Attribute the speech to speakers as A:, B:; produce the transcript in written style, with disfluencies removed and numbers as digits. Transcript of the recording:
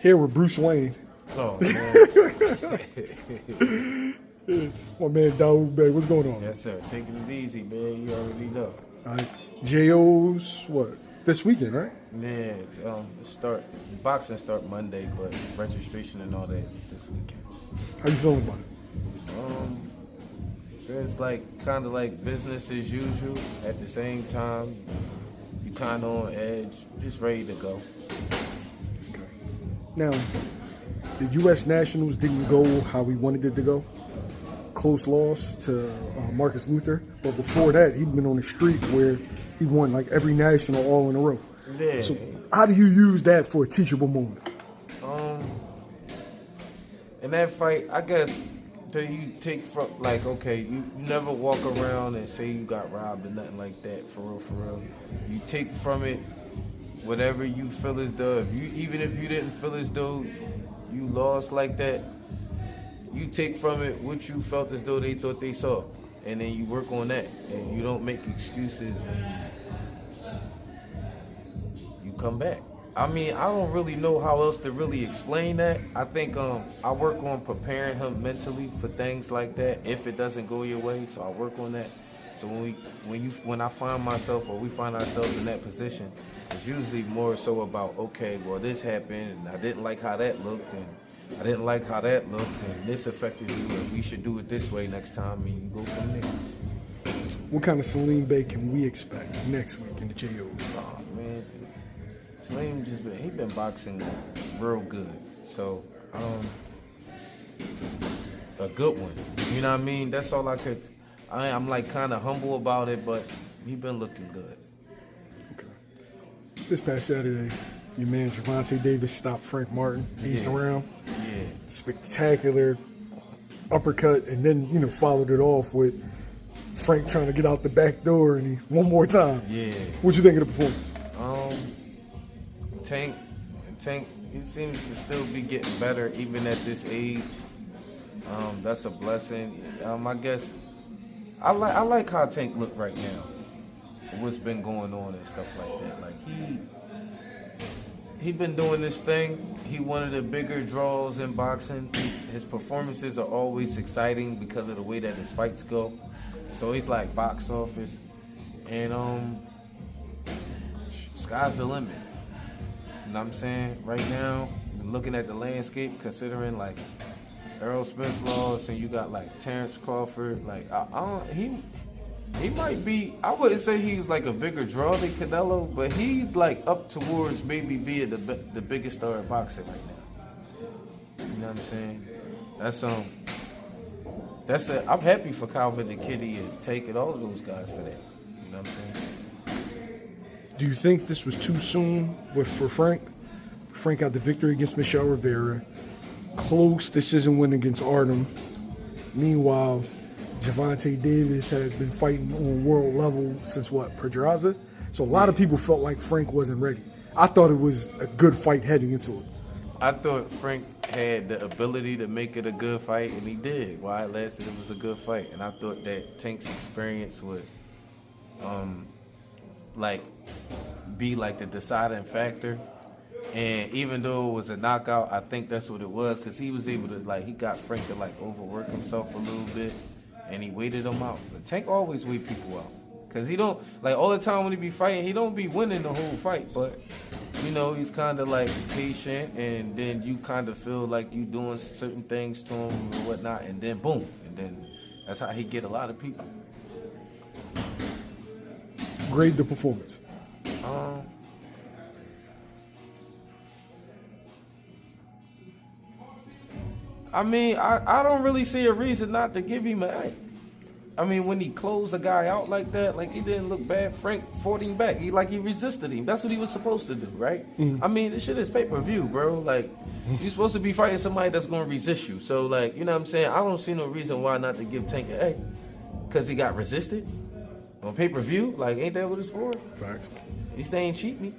A: Here with Bruce Wayne.
B: Oh, man.
A: My man Dawud Bey, what's going on?
B: Yes, sir. Taking it easy, man. You already know.
A: All right. JO's, what, this weekend, right?
B: Yeah, boxing start Monday, but registration and all that this weekend.
A: How you feeling about it?
B: It's kind of like business as usual. At the same time, you kind of on edge, just ready to go.
A: Okay. Now, the U.S. Nationals didn't go how we wanted it to go. Close loss to Marcus Luther, but before that, he'd been on a streak where he won like every national all in a row.
B: Yeah.
A: So, how do you use that for a teachable moment?
B: In that fight, I guess that you take from okay, you never walk around and say you got robbed or nothing like that. For real. You take from it whatever you feel as though even if you didn't feel as though you lost like that, you take from it what you felt as though they thought they saw, and then you work on that, and you don't make excuses, and you come back. I mean, I don't really know how else to really explain that. I think I work on preparing him mentally for things like that if it doesn't go your way. So I work on that. So when I find myself or we find ourselves in that position, it's usually more so about, okay, well, this happened and I didn't like how that looked, and I didn't like how that looked, and this affected you, and we should do it this way next time, and you go from there.
A: What kind of Salim Bey can we expect next week in the JO?
B: Oh man, Salim he been boxing real good. So a good one. You know what I mean? That's all I could. I'm like kind of humble about it, but he been looking good.
A: Okay. This past Saturday, your man Gervonta Davis stopped Frank Martin 8th round.
B: Yeah.
A: Spectacular uppercut, and then followed it off with Frank trying to get out the back door, and one more time.
B: Yeah.
A: What you think of the performance?
B: Tank, he seems to still be getting better even at this age. That's a blessing. I guess I like how Tank look right now. What's been going on and stuff like that. Like he been doing this thing. He one of the bigger draws in boxing. His performances are always exciting because of the way that his fights go. So he's like box office, and sky's the limit. You know what I'm saying? Right now, looking at the landscape, considering like Errol Spence lost, and you got like Terrence Crawford. Like he might be. I wouldn't say he's like a bigger draw than Canelo, but he's like up towards maybe being the biggest star in boxing right now. You know what I'm saying? I'm happy for Calvin and Kitty and Tank and all of those guys for that. You know what I'm saying?
A: Do you think this was too soon for Frank? Frank got the victory against Michelle Rivera. Close decision win against Artem. Meanwhile, Gervonta Davis had been fighting on world level since Pedraza? So a lot of people felt like Frank wasn't ready. I thought it was a good fight heading into it.
B: I thought Frank had the ability to make it a good fight, and he did. While it lasted, it was a good fight. And I thought that Tank's experience would be like the deciding factor. And even though it was a knockout, I think that's what it was, because he was able to he got Frank to overwork himself a little bit, and he waited him out. But Tank always wait people out, because he don't all the time when he be fighting, he don't be winning the whole fight, but he's kind of patient, and then you kind of feel like you doing certain things to him and whatnot, and then boom, and then that's how he get a lot of people.
A: Grade the performance.
B: I mean, I don't really see a reason not to give him an A. I mean, when he closed a guy out like that, he didn't look bad. Frank fought him back. He resisted him. That's what he was supposed to do, right? Mm-hmm. I mean, this shit is pay-per-view, bro. You're supposed to be fighting somebody that's going to resist you. So, you know what I'm saying? I don't see no reason why not to give Tank an A. Because he got resisted on pay-per-view. Ain't that what it's for?
A: Facts.
B: He ain't cheat me.